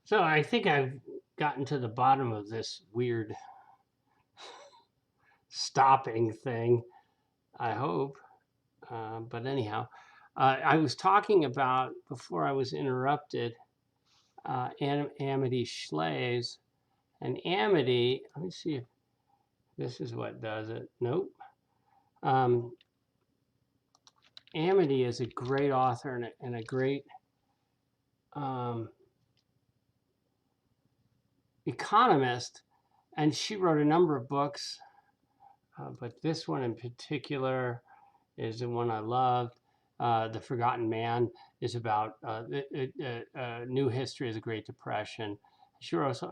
So I think I've gotten to the bottom of this weird stopping thing. I hope. But anyhow, I was talking about before I was interrupted. Amity Schlaze and Amity. Let me see if this is what does it. Nope. Um, Amity is a great author and a great um, economist, and she wrote a number of books, but this one in particular is the one I loved. The Forgotten Man is about new history of the Great Depression. She also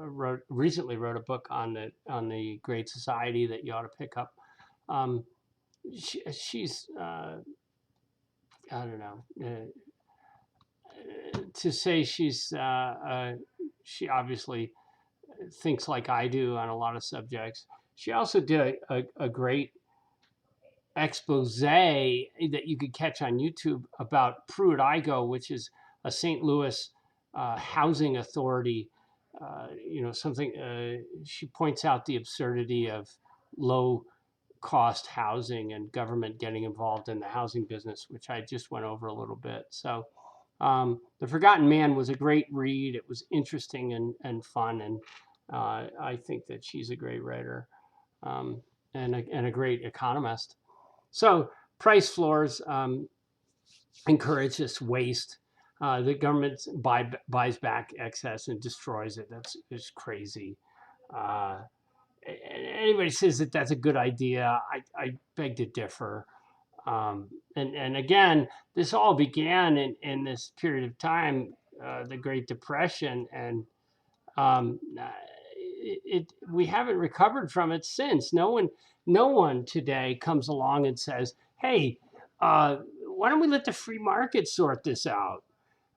recently wrote a book on the Great Society that you ought to pick up. Um, she's I don't know to say she obviously thinks like I do on a lot of subjects. She also did a great expose that you could catch on YouTube about Pruitt-Igoe, which is a St. Louis housing authority. Something she points out the absurdity of low cost housing and government getting involved in the housing business, which I just went over a little bit. So, The Forgotten Man was a great read. It was interesting and fun, and I think that she's a great writer um, and a great economist. So price floors encourage this waste. The government buys back excess and destroys it. That's just crazy. Uh, Anybody says that that's a good idea, I beg to differ. And again, this all began in this period of time, the Great Depression, and we haven't recovered from it since. No one today comes along and says, "Hey, why don't we let the free market sort this out?"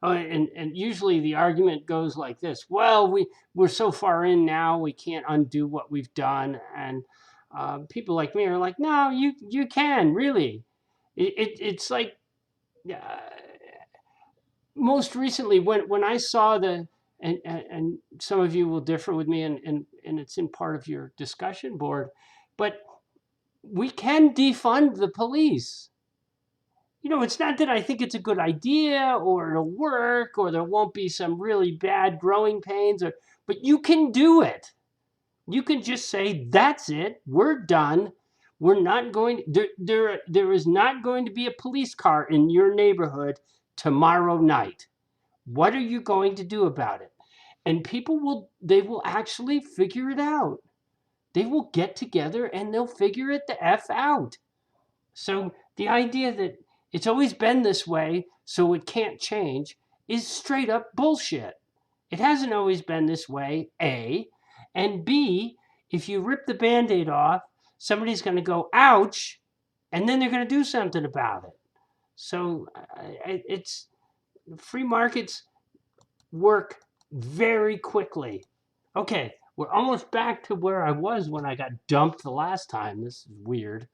And usually the argument goes like this: Well, we're so far in now, we can't undo what we've done. And people like me are like, "No, you can really." It's like uh, most recently when I saw and some of you will differ with me, and it's in part of your discussion board, but we can defund the police. It's not that I think it's a good idea or it'll work or there won't be some really bad growing pains, but you can do it. You can just say, that's it, we're done. We're not going, there is not going to be a police car in your neighborhood tomorrow night. What are you going to do about it? And they will actually figure it out. They will get together and they'll figure it the F out. So the idea that it's always been this way, so it can't change, is straight up bullshit. It hasn't always been this way, A. And B, if you rip the band aid off, somebody's going to go, ouch, and then they're going to do something about it. So it's free markets work very quickly. Okay, we're almost back to where I was when I got dumped the last time. This is weird.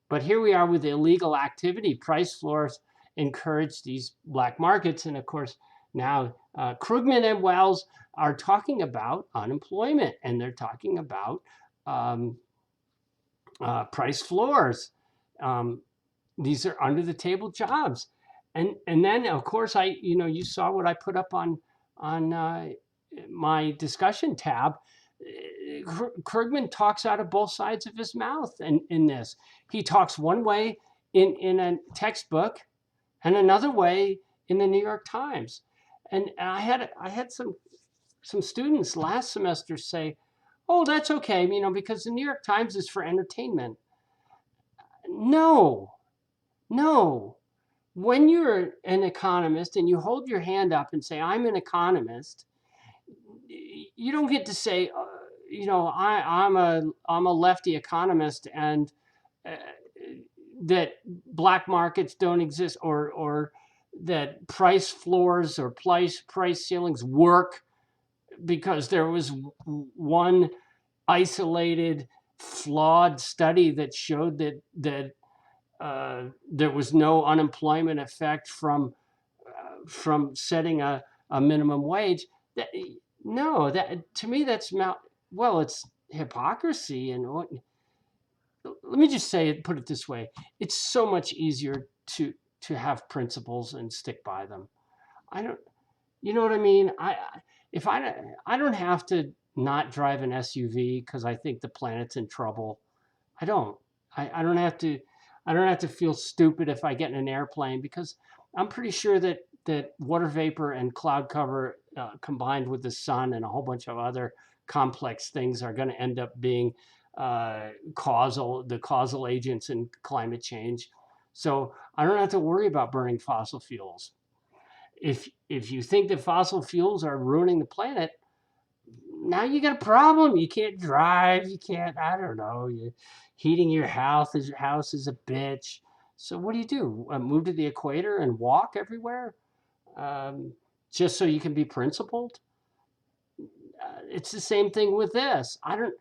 But here we are with illegal activity. Price floors encourage these black markets. And of course, now Krugman and Wells are talking about unemployment, and they're talking about um, price floors. Um, these are under the table jobs. And then of course you saw what I put up on my discussion tab. Krugman talks out of both sides of his mouth in this. He talks one way in a textbook and another way in the New York Times. And I had some students last semester say, "Oh, that's okay, because the New York Times is for entertainment." No, no. When you're an economist and you hold your hand up and say, "I'm an economist," you don't get to say, I'm a lefty economist and uh, that black markets don't exist, or that price floors or price ceilings work because there was one isolated flawed study that showed that there was no unemployment effect from setting a minimum wage. That, no, that to me that's well, it's hypocrisy. And let me just say it, put it this way: it's so much easier to have principles and stick by them. I don't, you know what I mean? If I don't have to not drive an SUV because I think the planet's in trouble. I don't. I don't have to. I don't have to feel stupid if I get in an airplane because I'm pretty sure that water vapor and cloud cover combined with the sun and a whole bunch of other complex things are going to end up being the causal agents in climate change. So I don't have to worry about burning fossil fuels. If you think that fossil fuels are ruining the planet, now you got a problem. You can't drive. You can't. I don't know. You heating your house is a bitch. So what do? Move to the equator and walk everywhere, um, just so you can be principled? It's the same thing with this. I don't.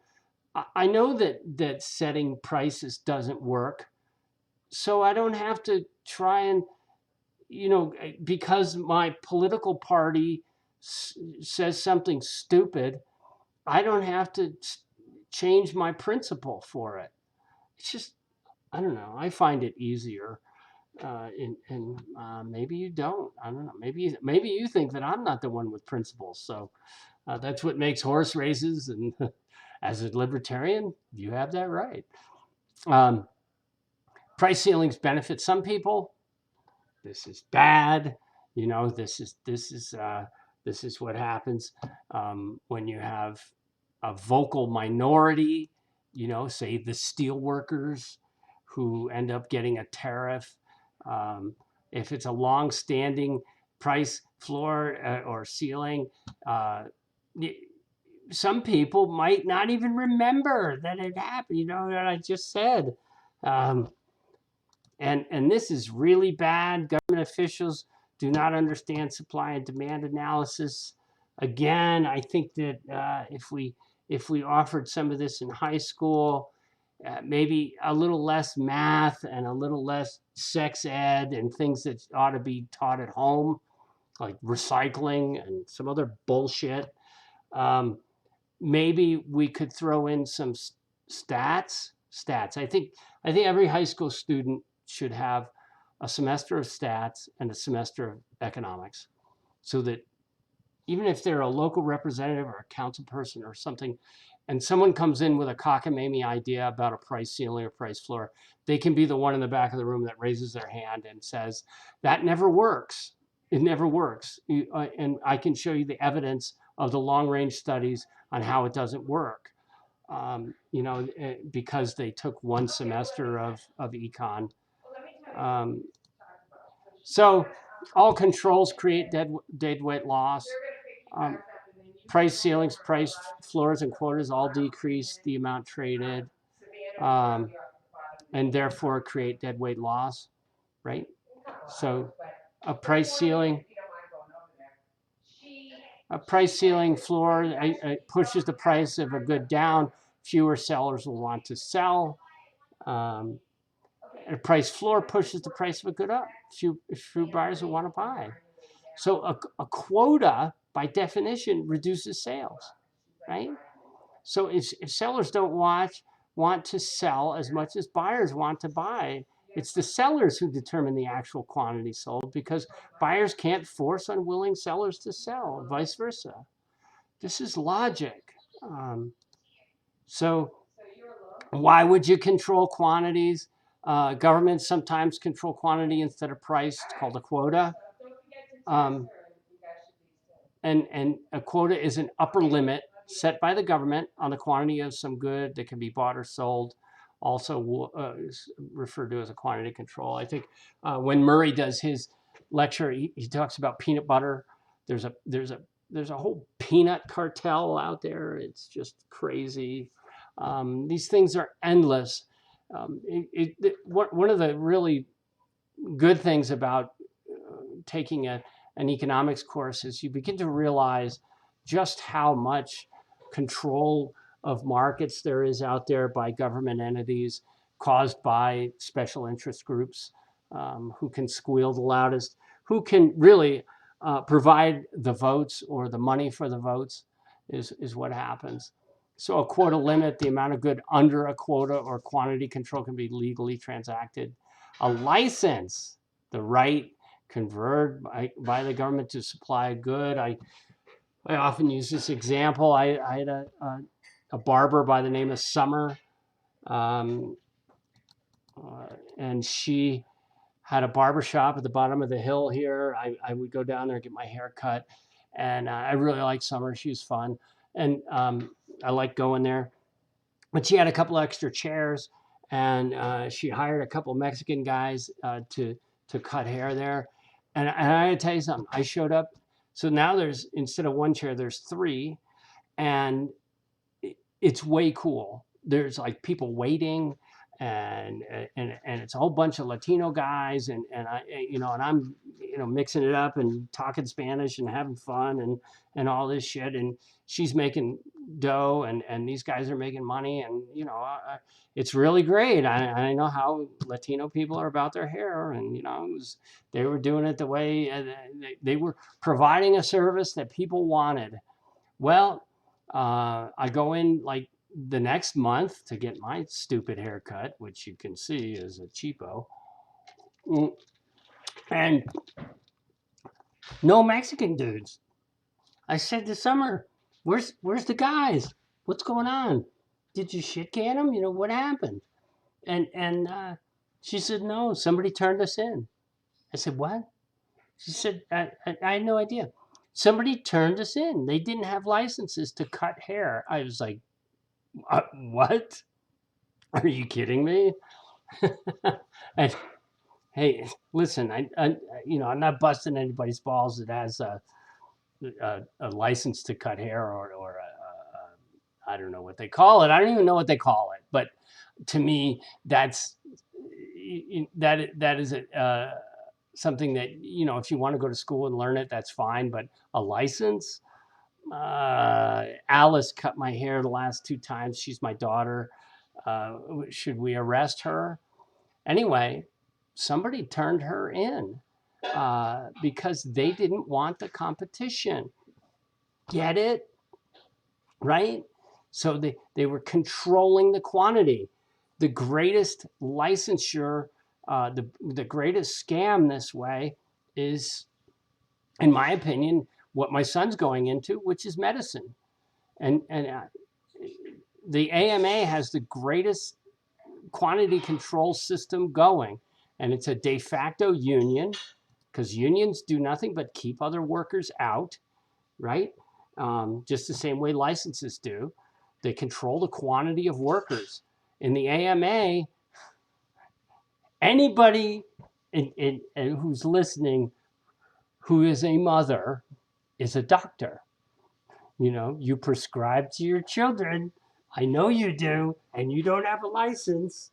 I know that setting prices doesn't work, so I don't have to try and because my political party says something stupid. I don't have to change my principle for it. It's just, I don't know. I find it easier. And maybe you don't. I don't know. Maybe you think that I'm not the one with principles. So that's what makes horse races. And as a libertarian, you have that right. Um, Price ceilings benefit some people. This is bad. This is what happens when you have a vocal minority, say the steel workers who end up getting a tariff. Um, if it's a long-standing price floor or ceiling, uh, some people might not even remember that it happened. That I just said. Um, and this is really bad. Government officials do not understand supply and demand analysis. Again, I think that if we offered some of this in high school, maybe a little less math and a little less sex ed and things that ought to be taught at home, like recycling and some other bullshit. Um, Maybe we could throw in some stats. Stats. I think every high school student should have a semester of stats and a semester of economics, so that even if they're a local representative or a council person or something, and someone comes in with a cockamamie idea about a price ceiling or price floor, they can be the one in the back of the room that raises their hand and says, that never works. It never works. And I can show you the evidence of the long range studies on how it doesn't work. Because they took one semester of econ. Um, so all controls create dead weight loss. Um, Price ceilings, price floors, and quotas all decrease the amount traded, um, and therefore create dead weight loss, right? So a price ceiling, a price ceiling floor pushes the price of a good down. Fewer sellers will want to sell. Um, a price floor pushes the price of a good up. Few buyers will want to buy. So a quota, by definition, reduces sales, right? So if sellers don't want to sell as much as buyers want to buy, it's the sellers who determine the actual quantity sold because buyers can't force unwilling sellers to sell, and vice versa. This is logic. So why would you control quantities? Governments sometimes control quantity instead of price. It's called a quota. Um, and a quota is an upper limit set by the government on the quantity of some good that can be bought or sold, also is referred to as a quantity control. I think when Murray does his lecture, he talks about peanut butter. There's a whole peanut cartel out there. It's just crazy. These things are endless. One of the really good things about taking an economics course is you begin to realize just how much control of markets there is out there by government entities caused by special interest groups who can squeal the loudest, who can really provide the votes or the money for the votes is what happens. So a quota limit, the amount of good under a quota or quantity control can be legally transacted. A license, the right conferred by the government to supply a good. I often use this example. I had a barber by the name of Summer, um, and she had a barbershop at the bottom of the hill here. I would go down there and get my hair cut. And I really liked Summer. She was fun. And I liked going there. But she had a couple extra chairs. And she hired a couple Mexican guys to cut hair there. And I gotta tell you something. I showed up. So now there's, instead of one chair, there's three. And it's way cool. There's like people waiting, and it's a whole bunch of Latino guys, and I, and I'm mixing it up and talking Spanish and having fun and all this shit, and she's making dough, and these guys are making money, and it's really great. I know how Latino people are about their hair, and they were doing it the way they were providing a service that people wanted. Well, I go in like the next month to get my stupid haircut, which you can see is a cheapo. And no Mexican dudes. I said to Summer, where's the guys? What's going on? Did you shit can them? What happened? And she said, no, somebody turned us in. I said, what? She said, I had no idea. Somebody turned us in. They didn't have licenses to cut hair. I was like, what? Are you kidding me? And hey, listen, I'm not busting anybody's balls that has a license to cut hair or I don't know what they call it. I don't even know what they call it. But to me, that is something that if you want to go to school and learn it, that's fine. But a license. Alice cut my hair the last 2 times. She's my daughter. Should we arrest her? Anyway, somebody turned her in because they didn't want the competition. Get it? Right? So they were controlling the quantity. The greatest licensure, the greatest scam this way is, in my opinion, what my son's going into, which is medicine. And the AMA has the greatest quantity control system going. And it's a de facto union, because unions do nothing but keep other workers out, right? Just the same way licenses do. They control the quantity of workers. In the AMA, anybody who's listening who is a mother is a doctor. You prescribe to your children. I know you do, and you don't have a license.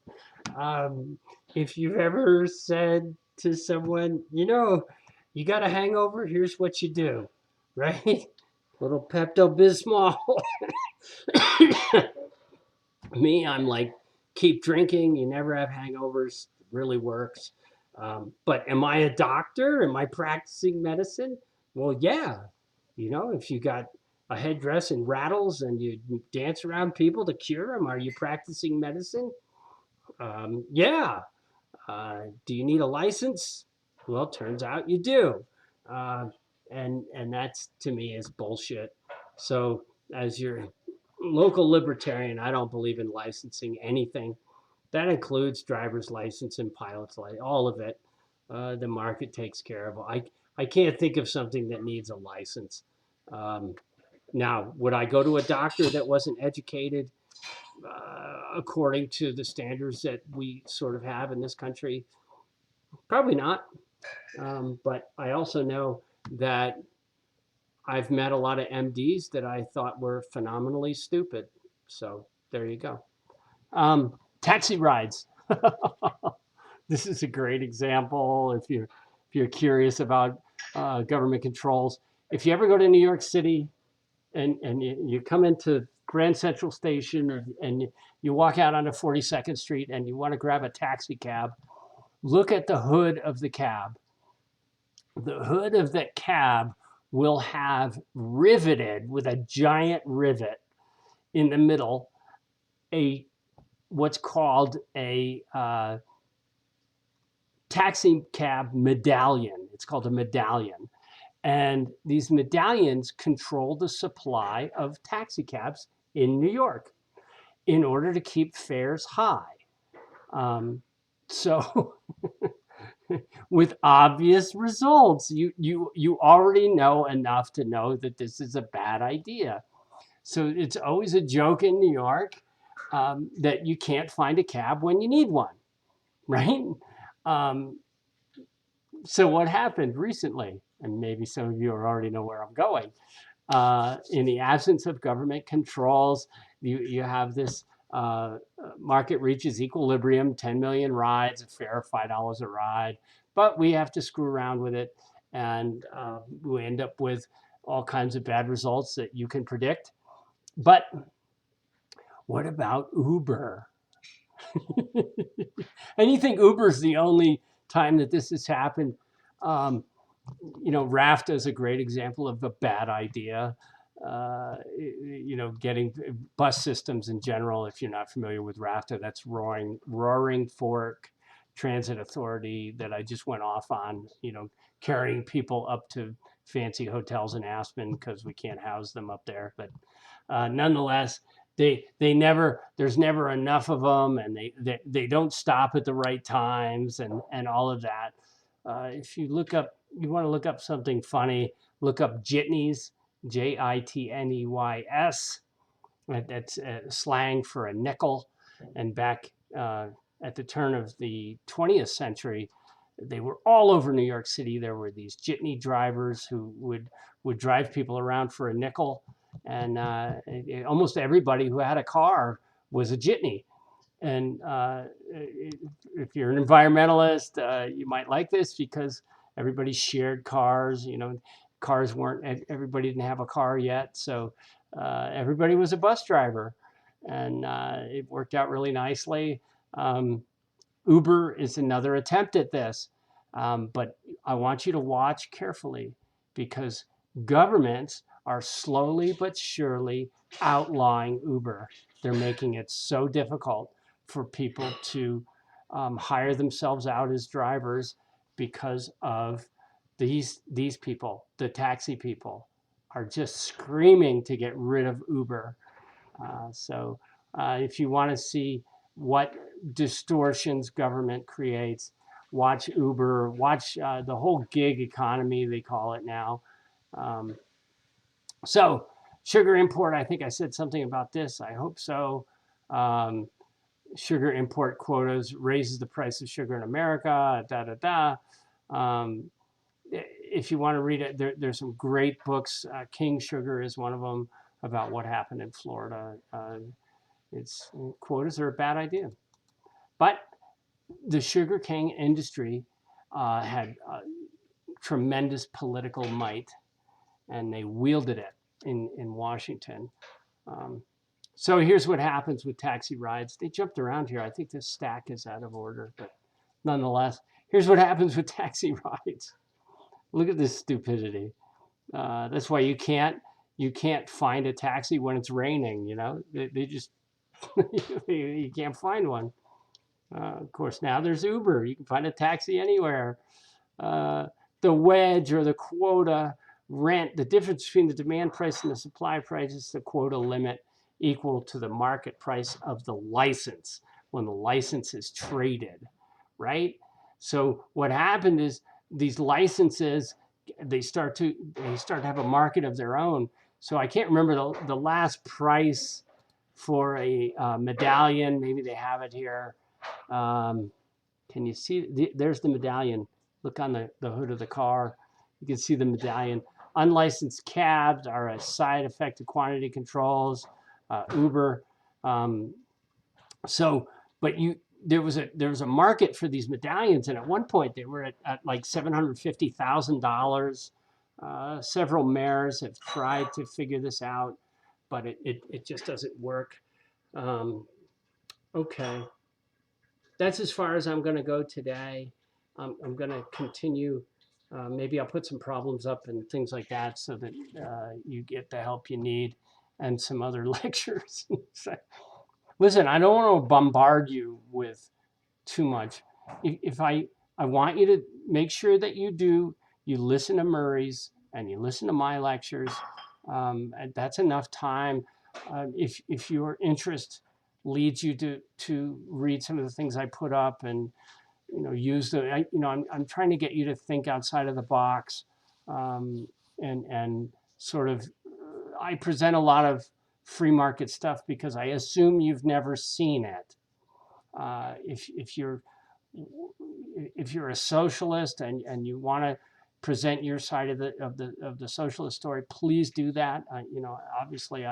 If you've ever said to someone, you got a hangover, here's what you do, right? Little Pepto-Bismol. Me, I'm like, keep drinking. You never have hangovers. It really works. But am I a doctor? Am I practicing medicine? Well, yeah. If you got a headdress and rattles and you dance around people to cure them, are you practicing medicine? Yeah. Do you need a license? Well, turns out you do. And that's, to me, is bullshit. So as your local libertarian, I don't believe in licensing anything. That includes driver's license and pilot's license, all of it. The market takes care of it. I can't think of something that needs a license. Now, would I go to a doctor that wasn't educated according to the standards that we sort of have in this country? Probably not. But I also know that I've met a lot of MDs that I thought were phenomenally stupid. So there you go. Taxi rides. This is a great example if you're curious about government controls. If you ever go to New York City and you come into Grand Central Station and you walk out onto 42nd Street and you want to grab a taxi cab, look at the hood of the cab. the hood of the cab will have riveted with a giant rivet in the middle a what's called a taxi cab medallion. It's called a medallion. And these medallions control the supply of taxi cabs in New York in order to keep fares high. Um, so with obvious results, you already know enough to know that this is a bad idea. So it's always a joke in New York that you can't find a cab when you need one, right? Um, so what happened recently, and maybe some of you already know where I'm going. In the absence of government controls, you have this market reaches equilibrium, 10 million rides, a fare of $5 a ride, but we have to screw around with it, and we end up with all kinds of bad results that you can predict. But what about Uber? And you think Uber's the only time that this has happened? Um, RAFTA is a great example of a bad idea. Getting bus systems in general. If you're not familiar with RAFTA, that's Roaring Fork Transit Authority that I just went off on. Carrying people up to fancy hotels in Aspen because we can't house them up there. But nonetheless, they never there's never enough of them, and they don't stop at the right times, and all of that. If you want to look up something funny, look up jitneys, Jitneys. That's slang for a nickel. And back at the turn of the 20th century, they were all over New York City. There were these jitney drivers who would drive people around for a nickel, and almost everybody who had a car was a jitney. And if you're an environmentalist, you might like this because everybody shared cars. Cars weren't, everybody didn't have a car yet. So everybody was a bus driver. And it worked out really nicely. Um, Uber is another attempt at this. But I want you to watch carefully because governments are slowly but surely outlawing Uber. They're making it so difficult for people to hire themselves out as drivers because of these people, the taxi people, are just screaming to get rid of Uber. So if you want to see what distortions government creates, watch Uber, watch the whole gig economy, they call it now. Um, so sugar import, I think I said something about this. I hope so. Um, Sugar import quotas raises the price of sugar in America, da, da, da. Um, if you want to read it, there's some great books. King Sugar is one of them about what happened in Florida. It's quotas are a bad idea, but the sugarcane industry had tremendous political might, and they wielded it in Washington. Um, so here's what happens with taxi rides. They jumped around here. I think this stack is out of order, but nonetheless, here's what happens with taxi rides. Look at this stupidity. That's why you can't find a taxi when it's raining. They just you can't find one. Of course, now there's Uber. You can find a taxi anywhere. Uh, the wedge or the quota rent, the difference between the demand price and the supply price is the quota limit equal to the market price of the license when the license is traded, right? So what happened is these licenses, they start to have a market of their own. So I can't remember the last price for a medallion. Maybe they have it here. Um, can you see? There's the medallion. Look on the hood of the car. You can see the medallion. Unlicensed cabs are a side effect of quantity controls. Uber. Um, so, but there was a market for these medallions, and at one point they were at like $750,000. Several mayors have tried to figure this out, but it just doesn't work. Um, okay. That's as far as I'm going to go today. I'm going to continue Maybe I'll put some problems up and things like that so that you get the help you need and some other lectures. So, listen, I don't want to bombard you with too much. If I want you to make sure that you listen to Murray's and you listen to my lectures. And that's enough time. If your interest leads you to read some of the things I put up and use I'm trying to get you to think outside of the box, and sort of I present a lot of free market stuff because I assume you've never seen it. If you're a socialist and you want to present your side of the socialist story, please do that. Obviously,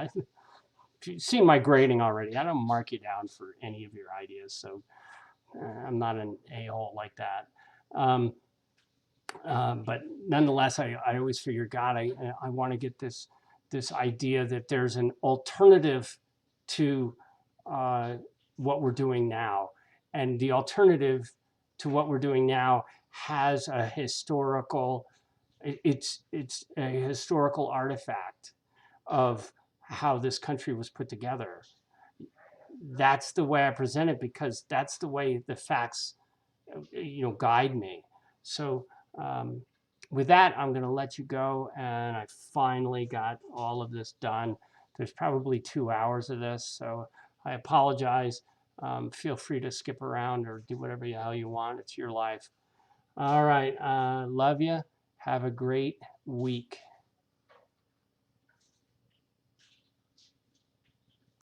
you've seen my grading already. I don't mark you down for any of your ideas, so I'm not an a-hole like that. Um, but nonetheless, I always figure, God, I want to get this idea that there's an alternative to uh, what we're doing now, and the alternative to what we're doing now has a historical. It's a historical artifact of how this country was put together. That's the way I present it because that's the way the facts guide me. So um, with that, I'm going to let you go. And I finally got all of this done. There's probably 2 hours of this, so I apologize. Feel free to skip around or do whatever the hell you want. It's your life. All right. Love you. Have a great week.